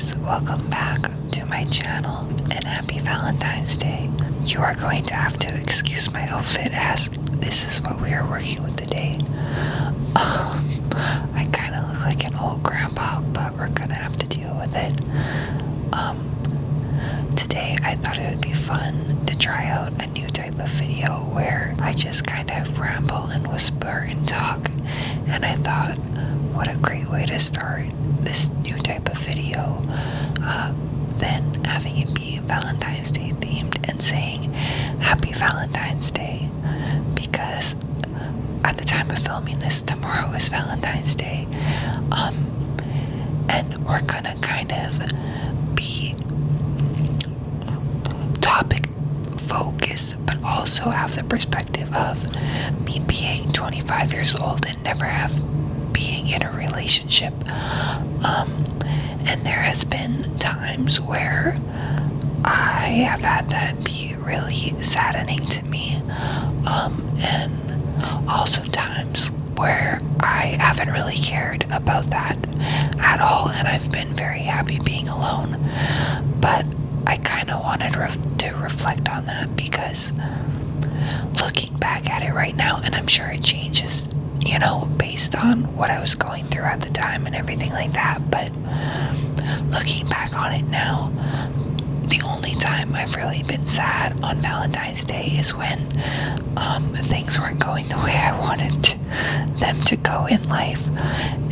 guys, welcome back to my channel and happy Valentine's Day. You are going to have to excuse my outfit as this is what we are working with today. I kind of look like an old grandpa, but we're gonna have to deal with it. Today I thought it would be fun to try out a new type of video where I just kind of ramble and whisper and talk, and I thought, what a great way to start this new type of video than having it be Valentine's Day themed and saying Happy Valentine's Day, because at the time of filming this, tomorrow is Valentine's Day, and we're gonna kind of be topic focused, but also have the perspective of me being 25 years old and never have being in a relationship, and there has been times where I have had that be really saddening to me, and also times where I haven't really cared about that at all, and I've been very happy being alone. But I kind of wanted to reflect on that, because looking back at it right now, and I'm sure it changes, based on what I was going through at the time and everything like that, but looking back on it now, the only time I've really been sad on Valentine's Day is when things weren't going the way I wanted them to go in life,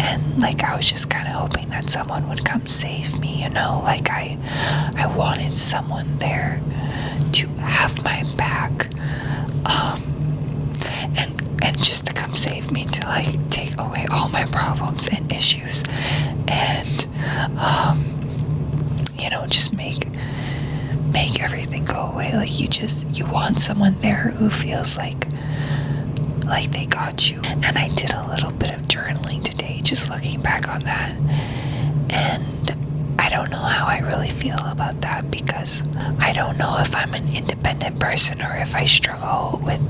and I was just kind of hoping that someone would come save me, I wanted someone there to have my back, and just to come save me, to take away all my problems and issues, and just make everything go away. You want someone there who feels like they got you. And I did a little bit of journaling today, just looking back on that, and I don't know how I really feel about that, because I don't know if I'm an independent person or if I struggle with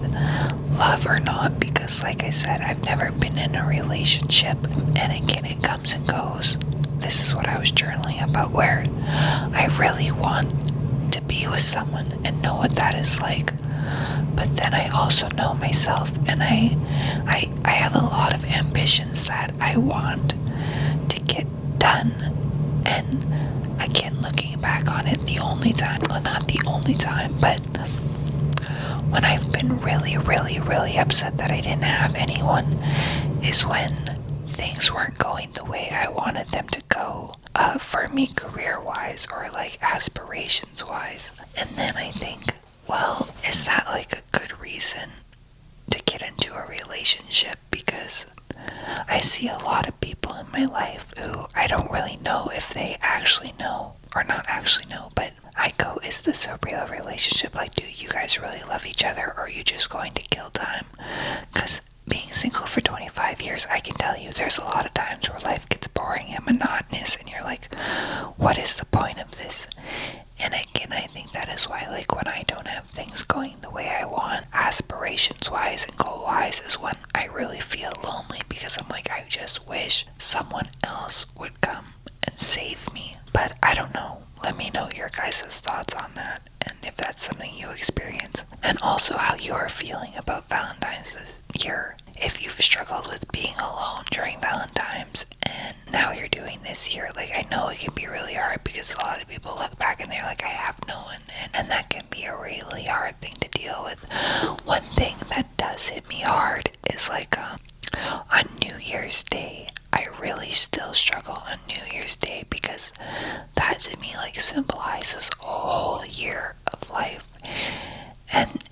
love or not, because like I said, I've never been in a relationship, and again, it comes and goes. This is what I was journaling about, where I really want to be with someone and know what that is like, but then I also know myself, and I have a lot of ambitions that I want to get done. And again, looking back on it, the only time, well, not the only time, but when I've been really, really, really upset that I didn't have anyone is when things weren't going the way I wanted them to go, for me career-wise or aspirations-wise. And then I think, well, is that a good reason to get into a relationship? Because I see a lot of people in my life who I don't really know if they actually know, or not actually know, but I go, is this a real relationship? Do you guys really love each other, or are you just going to kill time? Because being single for 25 years, I can tell you there's a lot of times where life gets boring and monotonous, and you're like, what is the point of this? And again, I think that is why, when I don't have things going the way I want, aspirations-wise and goal-wise, is when I really feel lonely, because I'm like, I just wish someone else would come and save me. But I don't know. Let me know your guys' thoughts on that, and if that's something you experience, and also how you are feeling about Valentine's this year. If you've struggled with being alone during Valentine's, and now you're doing this year, I know it can be really hard, because a lot of people look back and they're like, I have no one, and that can be a really hard thing to deal with. One thing that does hit me hard is on New Year's Day. I really still struggle on New Year's Day, because that to me symbolizes a whole year of life, and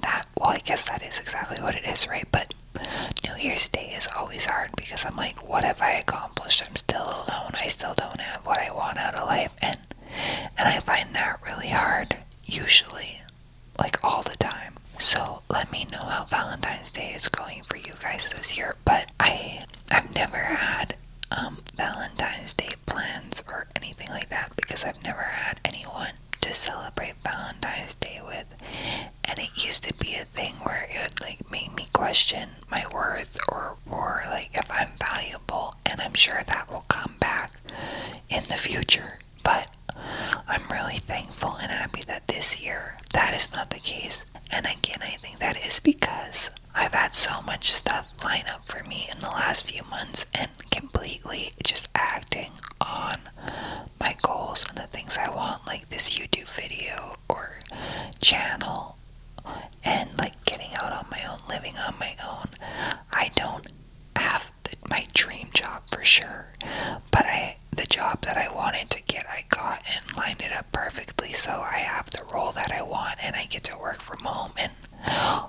that, well, I guess that is exactly what it is, right? But New Year's Day is always hard, because I'm like, what have I accomplished? I'm still alone. I still don't have what I want out of life, and I find that really hard, usually, all the time. So let me know how Valentine's Day is going for you guys this year. But I've never had Valentine's Day plans or anything like that, because I've never had anyone to celebrate Valentine's Day with, and it used to be a thing where it would make me question my worth, or if I'm valuable, and I'm sure that will come back in the future, really thankful and happy that this year that is not the case. And again, I think that is because I've had so much stuff line up for me in the last few months and completely just acting on my goals and the things I want, like this YouTube video or channel, and like getting out on my own, living on my own. I don't have my dream job for sure, but the job that I wanted to get, I got and lined it up perfectly, so I have the role that I want and I get to work from home and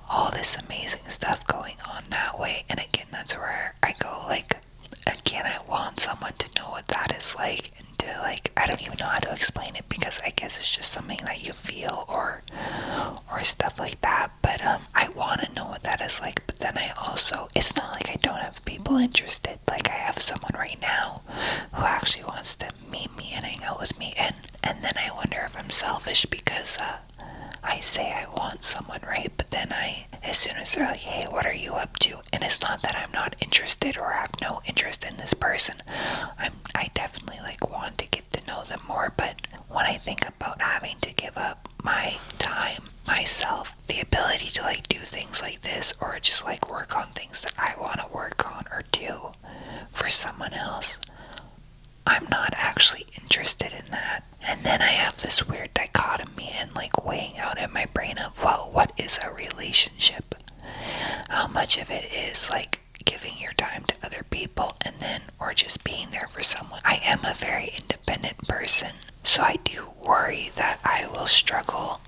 all this amazing stuff going on that way. And again, that's where I go, like, again, I want someone to know what that is like, and to like, I don't even know how to explain it, because I guess it's just something that you feel or stuff like that. But I want to know what that is like. But then I also, it's not like I don't have people interested. Like, I have someone right now who actually wants to meet me and hang out with me, and then I wonder if I'm selfish because I say I want someone, right? But then as soon as they're like, hey, what are you up to? And it's not that I'm not interested or have no interest in this person. I definitely like want to get to know them more. But when I think about having to give up my time, myself, the ability to like do things like this, or just like work on things that I want to work on or do for someone else, I'm not actually interested in that. And then I have this weird dichotomy and like weighing out in my brain of, well, what is a relationship? How much of it is like giving your time to other people and then, or just being there for someone? I am a very independent person, so I do worry that I will struggle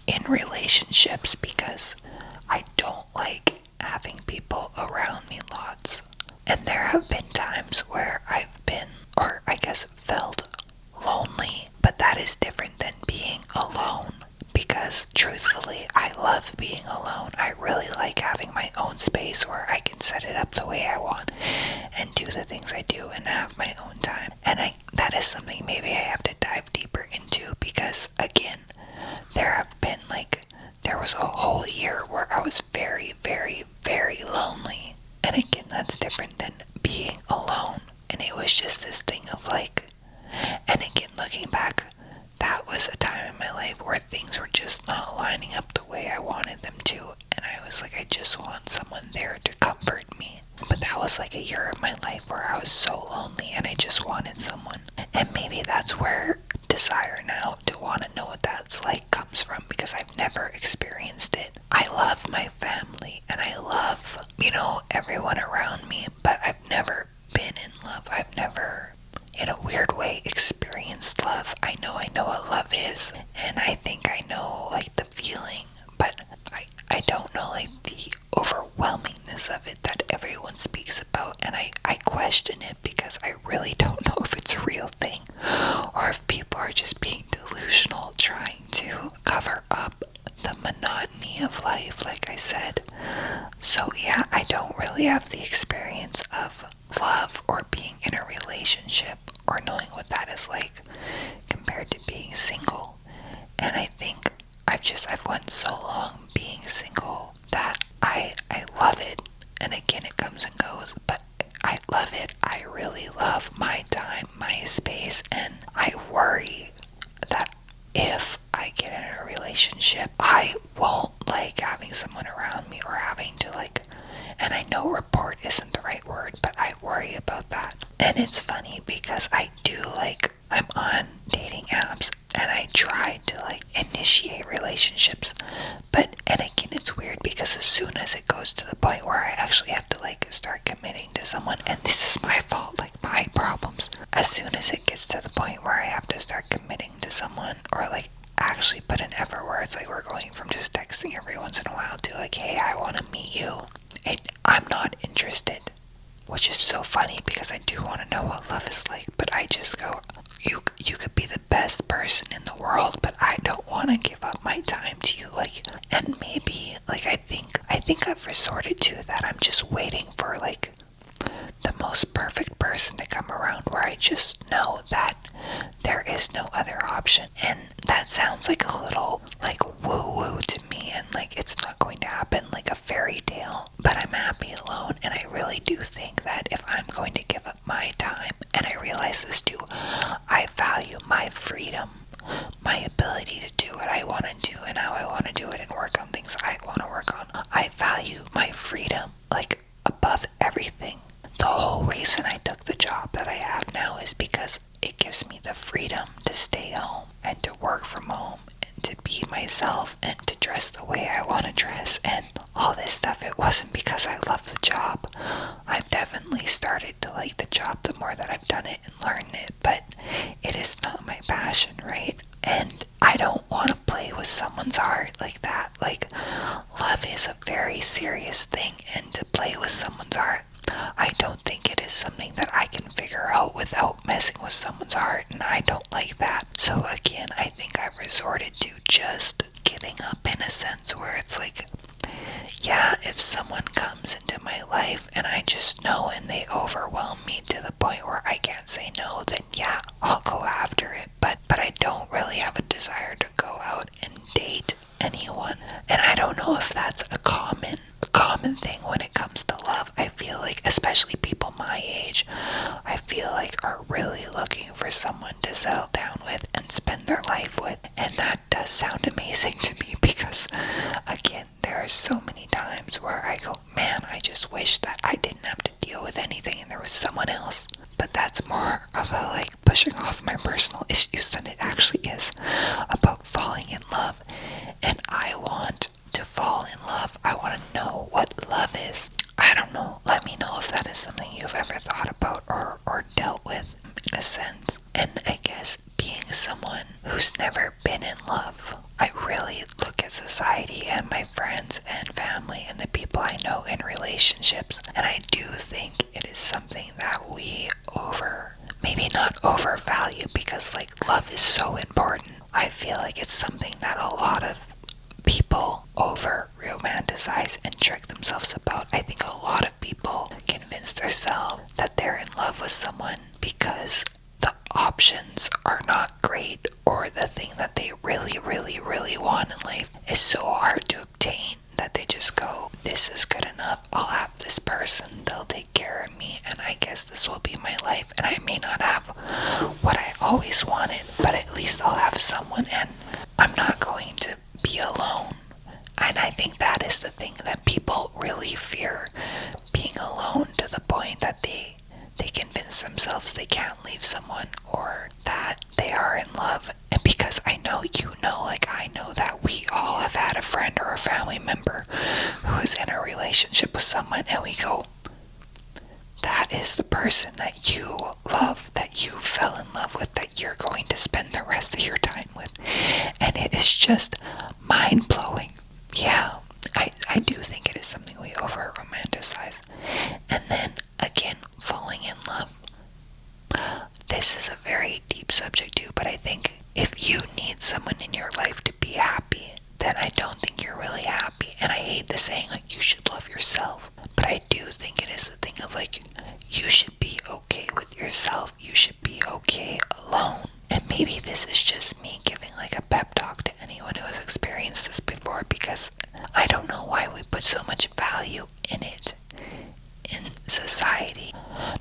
in relationships because I don't like having people around me lots. And there have been times where I've been, or I guess felt lonely, but that is different than being alone, because truthfully, I love being alone. I really like having my own space where I can set it up the way I want and do the things I do and have my own time. And that is something maybe I have to dive deeper into, because again, there was a whole year where I was very, very, very lonely. And again, that's different than being alone. And it was just this thing of like, and again, looking back, that was a time in my life where things were just not lining up the way I wanted them to. And I was like, I just want someone there to comfort me. But that was like a year of my life where I was so lonely and I just wanted someone. And maybe that's where desire now to want to know what that's like comes from, because I've never experienced it. I love my family and I love, everyone around me, but I've never been in love. I've never, in a weird way, experienced love. I know what love is, and I think I know like the feeling, but I don't know like the overwhelmingness of it that everyone speaks about, and I question it because I really don't know if it's a real thing or if people are just being delusional, trying to cover up the monotony of life, like I said. So yeah, I don't really have the experience of love or being in a relationship or knowing what that is like compared to being single. And I think I've went so long being single that I love it. And again, it comes and goes, but I love it. I really love my time, my space, and I worry that if I get in a relationship, I won't like having someone around me or having to like, and I know report isn't the right word, but I worry about that. And it's funny because I'm on dating apps and I try to like initiate relationships, and again, it's weird because as soon as it goes to the point where I actually have to like start committing to someone, and this is my fault, like my problems, as soon as it gets to the point where I have to start committing to someone or like actually put an effort where it's like we're going from just texting every once in a while to like, hey, I want to meet you, I'm not interested. Which is so funny because I do want to know what love is like, but I just go, you could be the best person in the world, but I don't want to give up my time to you, like. And maybe like I think I've resorted to that. I'm just waiting for like the most perfect person to come around where I just know that there is no other option. And that sounds like a little like woo-woo to me, and like it's not going to happen like a fairy tale, but I'm happy alone. And I really do think that if I'm going to give up my time, and I realize this too, I value my freedom, my someone's heart, and I don't like that. So again, I think I've resorted to just giving up in a sense where it's like, yeah, if someone comes into my life and I just know and they overwhelm me to the point where I can't say no, then yeah, I'll go after it. But I don't really have a desire to go out and date anyone. And I don't know if that's a common thing when it comes to love. I feel like, especially people my age, I feel like are really looking for someone to settle down with and spend their life with. And that does sound amazing to me because, again, there are so many times where I go, man, I just wish that I didn't have to deal with anything and there was someone else. But that's more of a like pushing off my personal issues than it actually is about falling in love. And I want to fall in love. I want to know what love is. I don't know. Let me know if that is something you've ever thought about or dealt with in a sense. And I guess being someone who's never been in love, I really look at society and my friends and family and the people I know in relationships, and I do think it is something that we maybe not overvalue, because like love is so important. I feel like it's something that a lot of people over romanticize and trick themselves about. I think a lot of people convince themselves that they're in love with someone because the options are not great, or the thing that they really, really, really want in life is so hard to obtain that they just go, this is good enough, I'll have this person, they'll take care of me, and I guess this will be my life. And I may not have what I always wanted, but at least I'll have someone, and I'm not going to be alone. And I think that is the thing that people really fear, being alone to the point that they convince themselves they can't leave someone, or that they are in love. And because I know like I know that we all have had a friend or a family member who is in a relationship with someone, and we go, that is the person that you love, that you fell in love with, that you're going to spend the rest of your time with. And it is just mind-blowing. Yeah, I do think it is something we over-romanticize. And then, again, falling in love. This is a very deep subject too, but I think if you need someone in your life to be happy, then I don't think you're really happy. And I hate the saying, like, you should love yourself. But I do think it is the thing of, like, you should be okay with yourself. You should be okay alone. And maybe this is just me giving, like, a pep talk to anyone who has experienced this before, because I don't know why we put so much value in it in society.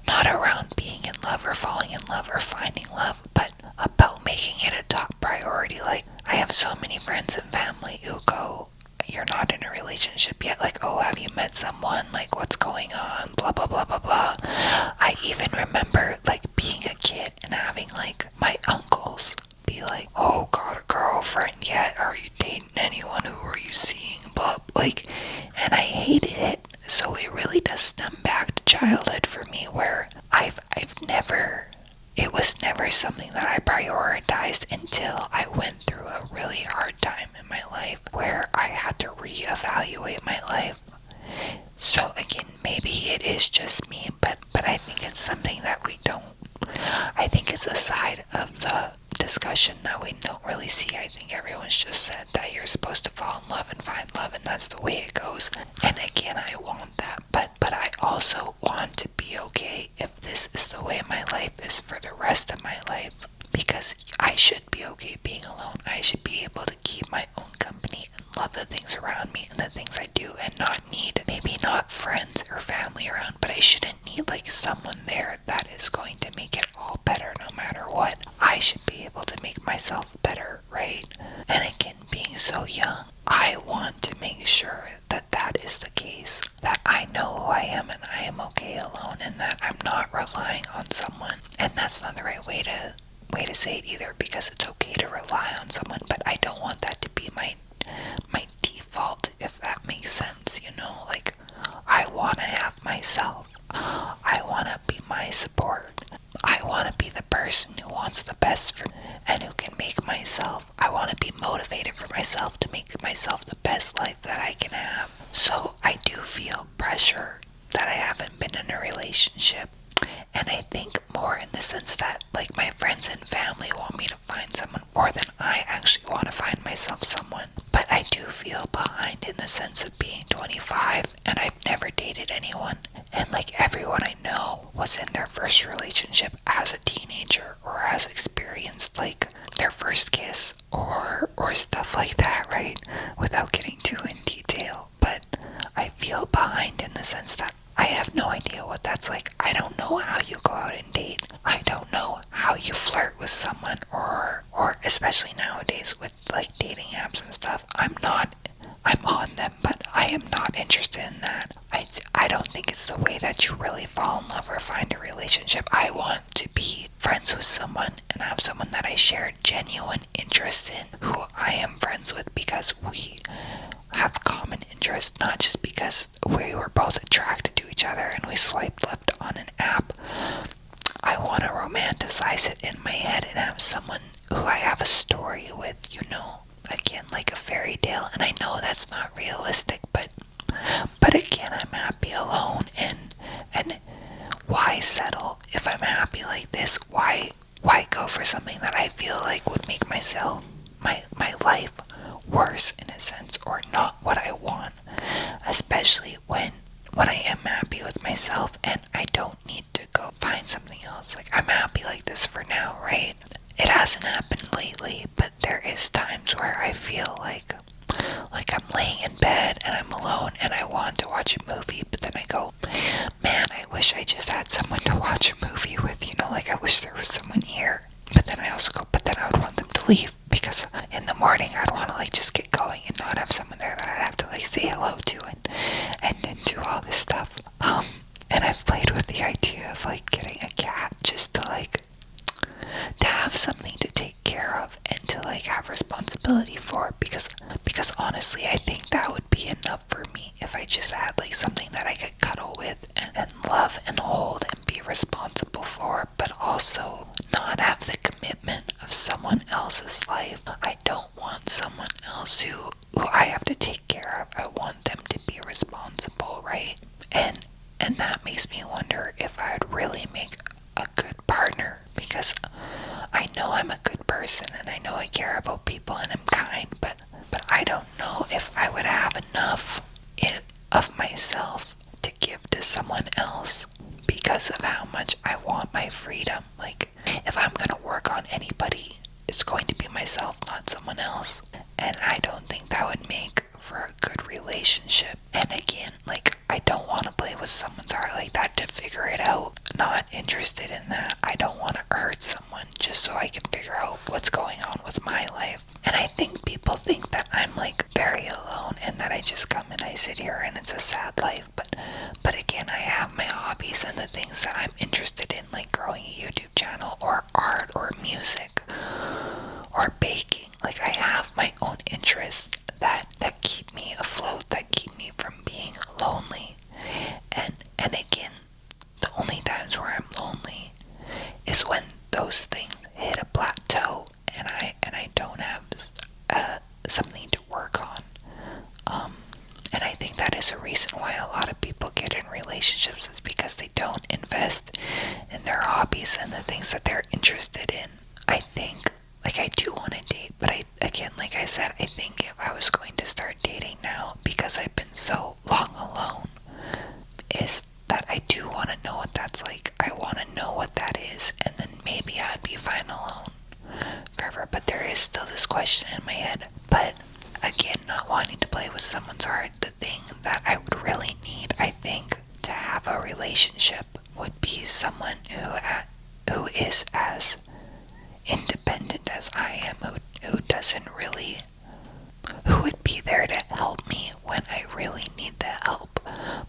Not around being in love or falling in love or finding love, but about making it a top priority. Like, I have so many friends and family who go, you're not in a relationship yet, like, oh, have you met someone, like, what's going on, blah blah blah blah blah. I even remember like being a kid and having like my uncles be like, oh, got a girlfriend yet, are you dating anyone, who are you seeing, blah, like, and I hated it. So it really does stem back to childhood for me, where I've never, it was never something that I prioritized until I went through a really hard time in my life where I had to reevaluate my life. So again, maybe it is just me, but I think it's something that we don't, I think it's a side of the discussion that we don't really see. I think everyone's just said that you're supposed to fall in love and find love, and that's the way it goes. And again, I want that, but I also want to be okay if this is the way my life is for the rest of my life, because I should be okay being alone. I should be able to keep my own company and love the things around me and the things I do, and not need, maybe not friends or family around, but I shouldn't need like someone there that is going to make it all better no matter what. I should be able to make myself better, right? And again, being so young, I want to make sure that that is the case, that I know who I am and I am okay alone, and that I'm not relying on someone. And that's not the right way to say it either, because it's okay to rely on someone, but I don't want that to be my default, if that makes sense, you know? Like, I want to have myself. I want to be my support. I want to be the person who wants the best for me and who can make myself, I want to be motivated for myself to make myself the best life that I can have. So I do feel pressure that I haven't been in a relationship. And I think more in the sense that, like, my friends experienced like their first kiss or stuff like that, right? Without getting too in detail. But I feel behind in the sense that I have no idea what that's like. I don't know how you go out and date. I don't know how you flirt with someone, or especially nowadays with like dating apps and stuff. I'm on them, but I am not interested in that. I don't think it's the way that you really fall in love or find a relationship. I want to be friends with someone and have someone that I share genuine interest in, who I am friends with because we have common interests, not just because we were both attracted to each other and we swiped left on an app. I want to romanticize it in my head and have someone who I have a story with, again, like a fairy tale. And I know that's not realistic, but again, I'm happy alone, and why settle if I'm happy like this? Why go for something that I feel like would make my life worse in a sense, or not what I want, especially when I am happy with myself and I don't need to go find something else. Like, I'm happy like this for now, right? It hasn't happened lately, but there is times where I feel like I'm laying in bed and I'm alone and I want to watch a movie, but then I go, man, I wish I just had someone to watch a movie with, like I wish there was someone here. But then I also go, but then I would want them to leave, because in the morning I'd want to like just get going and not have someone there that I'd have to like say hello to and do all this stuff. And I've played with the idea of like getting a cat just to have something to take care of and to like have responsibility for, because honestly I think that would be enough for me if I just had like something that I could cuddle with and love and hold and be responsible for, but also not have the commitment of someone else's life. I don't want someone else who I have to take care of. I want them to be responsible, right? And that makes me wonder if I would really make a good partner, because I know I'm a good person and I know I care about people and I'm kind, but I don't know if I would have enough of myself to give to someone else, because of how much I want my freedom. Like, if I'm gonna work on anybody, it's going to be myself, not someone else. And I don't think that would make for a good relationship. And again, like, I don't want to play with someone's heart like that to figure it out. Not interested in that. I don't want to hurt someone just so I can figure out what's going on with my life. And I think people think that I'm like very alone and that I just come and I sit here and it's a sad life. But again, I have my hobbies and the things that I'm interested in, like growing a YouTube channel or art or music or baking. Like, I have my own interests that keep me afloat, that keep me from being lonely. And again, the only times where I'm lonely is when those things hit a plateau and I don't have something to work on. And I think that is a reason why a lot of people get in relationships, is because they don't invest in their hobbies and the things that they're interested in. I think, like, I do want to date, but again, like I said, I think if I was going to start dating now, because I've been so long alone, is that I do want to know what that's like. I want to know what that is, and then maybe I'd be fine alone forever. But there is still this question in my head. But again, not wanting to play with someone's heart, the thing that I would really need, I think, to have a relationship would be someone who is as independent as I am, who doesn't really, who would be there to help me when I really need the help,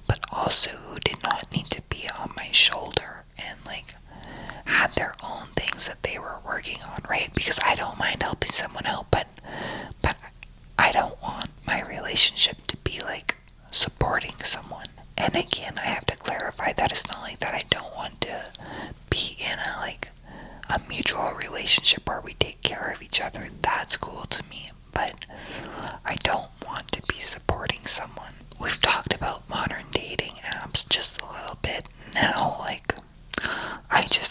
but also who did not need to be on my shoulder and like had their own things that they were working on, right? Because I don't mind helping someone out, but I don't want my relationship to be like supporting someone. And again, I have to clarify that it's not like that I don't want to be in a mutual relationship where we take care of each other. That's cool to me, but I don't want to be supporting someone. We've talked about modern dating apps just a little bit now. Like,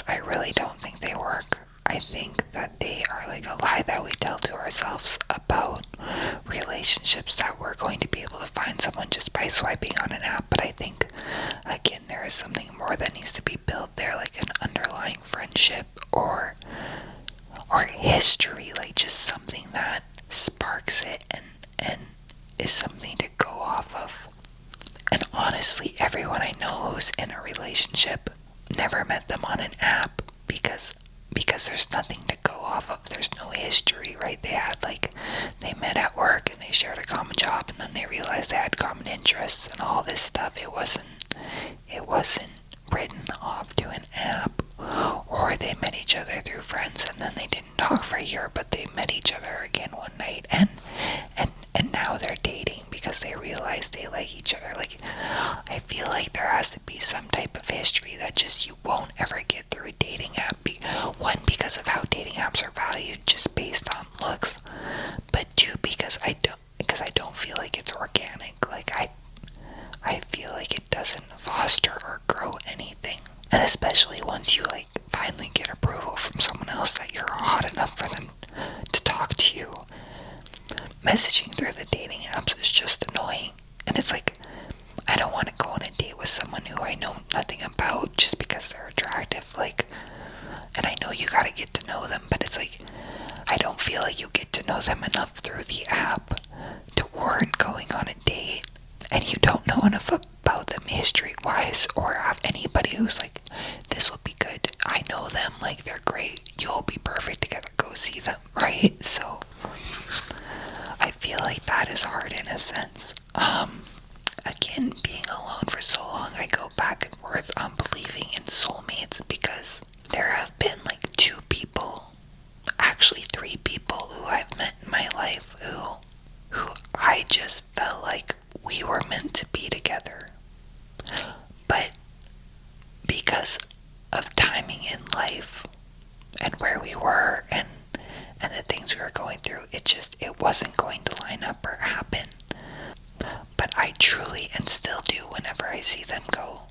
I really don't think they work. I think that they are like a lie that we tell to ourselves about relationships, that we're going to be able to find someone just by swiping on an app. But I think, again, there is something more that needs to be built there, like an underlying friendship or or history, like just something that sparks it and is something to go off of. And honestly, everyone I know who's in a relationship never met them on an app because there's nothing to go off of. There's no history, right? They met at work and they shared a common job, and then they realized they had common interests and all this stuff. It wasn't written off to an app. Or they met each other through friends and then they didn't talk for a year, but they met each other again one night and now they're dating because they realize they like each other. Like, I feel like there has to be some type of history that just you won't ever get through a dating app. One, because of how dating apps are valued just based on looks, but two, because I don't feel like it's organic. Like, I feel like it doesn't foster or grow anything. And especially once you like finally get approval from someone else that you're hot enough for them to talk to you, messaging through the dating apps is just annoying. And it's like, I don't want to go on a date with someone who I know nothing about just because they're attractive. Like, and I know you gotta get to know them, but it's like, I don't feel like you get to know them enough through the app to warrant going on a date. And you don't know enough about them history-wise, or have anybody who's like, this will be good, I know them, like, they're great, you'll be perfect together, go see them, right? So, I feel like that is hard in a sense. Again, being alone for so long, I go back and forth on believing in soulmates, because there have been like 2 people, actually 3 people who I've met in my life who I just felt like we were meant to be together. But because of timing in life and where we were and the things we were going through, it wasn't going to line up or happen. But I truly, and still do whenever I see them, go,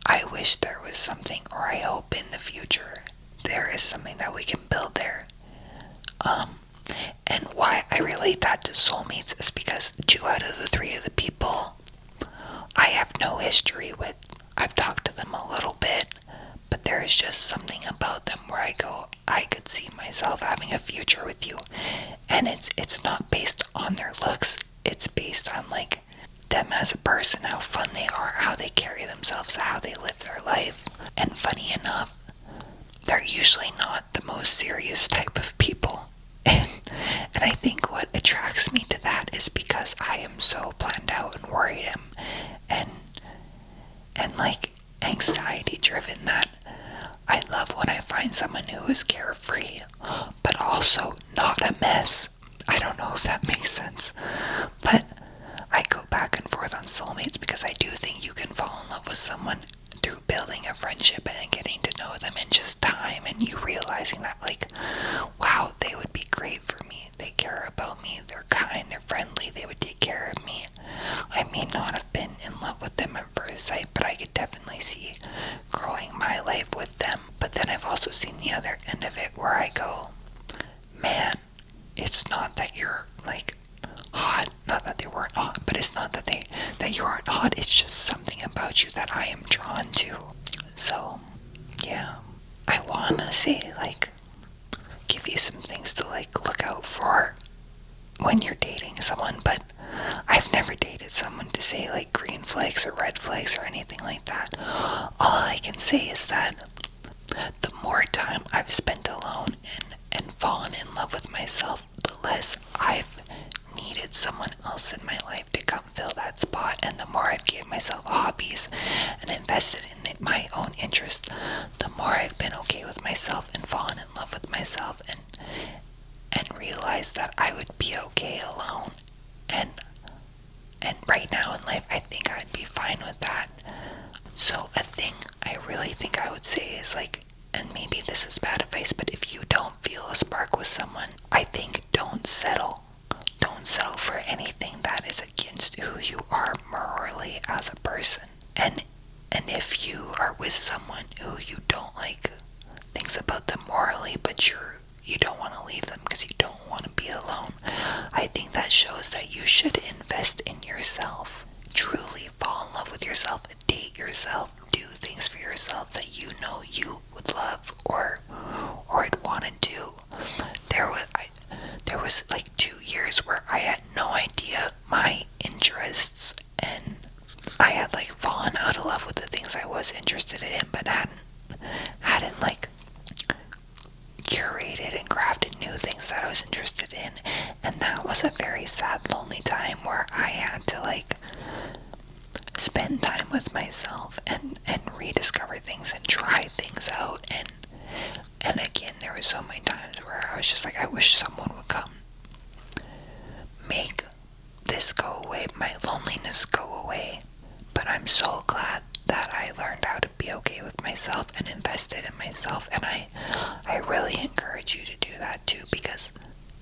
I wish there was something, or I hope in the future there is something that we can build there. And why I relate that to soulmates is because 2 out of the 3 of the people I have no history with. I've talked to them a little bit, but there is just something about them where I go, I could see myself having a future with you. And it's not based on their looks, it's based on like them as a person, how fun they are, how they carry themselves, how they live their life. And funny enough, they're usually not the most serious type of people. And I think what attracts me to that is because I am so planned out and worried and like anxiety driven, that I love when I find someone who is carefree, but also not a mess. I don't know if that makes sense, but I go back and forth on soulmates because I do think you can fall in love with someone through building a friendship and getting to know them in just time, and you realizing that, like, wow, they would be great for me, they care about me, they're kind, they're friendly, they would take care of me. I may not have been in love with them at first sight, but I could definitely see growing my life with them. But then I've also seen the other end of it where I go, man, it's not that you're like hot, not that they weren't hot, but it's not that you aren't hot, it's just something about you that I am drawn to. So yeah, I wanna say, like, give you some things to like look out for when you're dating someone, but I've never dated someone to say like green flags or red flags or anything like that. All I can say is that the more time I've spent alone and fallen in love with myself, the less I've needed someone else in my life to come fill that spot. And the more I've gave myself hobbies and invested in my own interests, the more I've been okay with myself and fallen in love with myself and realized that I would be okay alone. And right now in life, I think I'd be fine with that. So a thing I really think I would say is like, and maybe this is bad advice, but if you don't feel a spark with someone, I think don't settle. Don't settle for anything that is against who you are morally as a person. And if you are with someone who you don't like things about them morally, but you don't want to leave them because you don't want to be alone, I think that shows that you should invest in yourself. Truly fall in love with yourself, date yourself, do things for yourself that you know you would love or would want to do. crafted new things that I was interested in. And that was a very sad, lonely time where I had to like spend time with myself and rediscover things and try things out. And again, there were so many times where I was just like, I wish someone would come make this go away, my loneliness go away. But I'm so glad that I learned how to be okay with myself and invested in myself. And I really encourage you to do that too, because,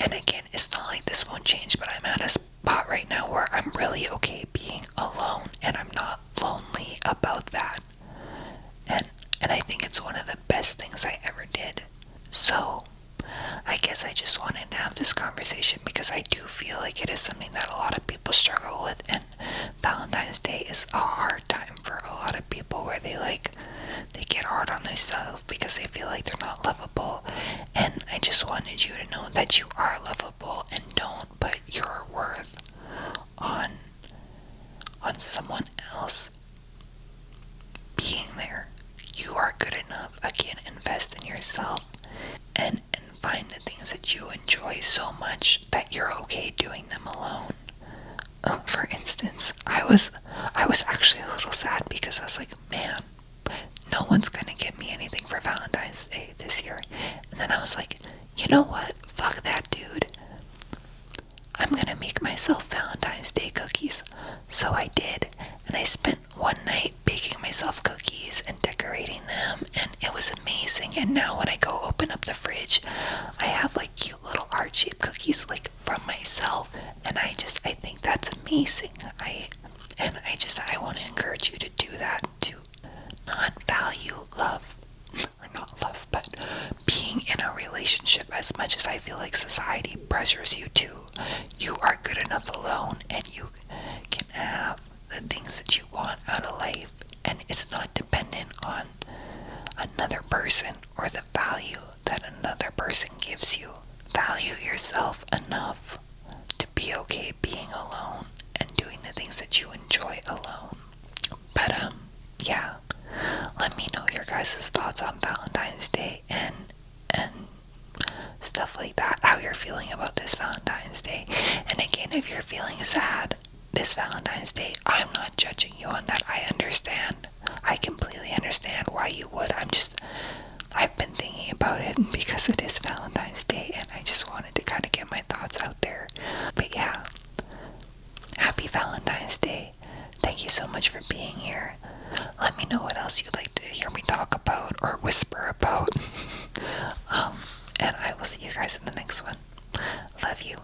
and again, it's not like this won't change, but I'm at a spot right now where I'm really okay being alone, and I'm not lonely about that. And I think it's one of the best things I ever did. So I guess I just wanted to have this conversation because I do feel like it is something that a lot of people struggle with, and Valentine's Day is a hard time for a lot of people where they get hard on themselves because they feel like they're not lovable. And I just wanted you to know that you are lovable, and don't put your worth on someone else being there. You are good enough. Again, invest in yourself and find the things that you enjoy so much that you're okay doing them alone. For instance, I was actually a little sad because I was like, man, no one's gonna give me anything for Valentine's Day this year. And then I was like, you know what? Fuck that, dude. I'm gonna make myself Valentine's Day cookies. So I did, and I spent one night baking myself cookies and decorating them, and it was amazing. And now when I go open up the fridge, I have like cute little heart-shaped cookies like from myself, and I think that's amazing. I want to encourage you to do that, to not value love, or not love, but being in a relationship as much as I feel like society pressures you to. You are good enough alone, and you can have the things that you want out of life, and it's not dependent on another person or the value that another person gives you. Value yourself enough to be okay being alone and doing the things that you enjoy alone. But yeah, let me know your guys' thoughts on Valentine's Day and stuff like that, how you're feeling about this Valentine's Day. And again, if you're feeling sad this Valentine's Day, I'm not judging you on that. I understand. I completely understand why you would. I've been thinking about it because it is Valentine's Day, and I just wanted to kind of get my thoughts out there. But yeah, happy Valentine's Day. Thank you so much for being here. Let me know what else you'd like to hear me talk about or whisper about. And I will see you guys in the next one. Love you.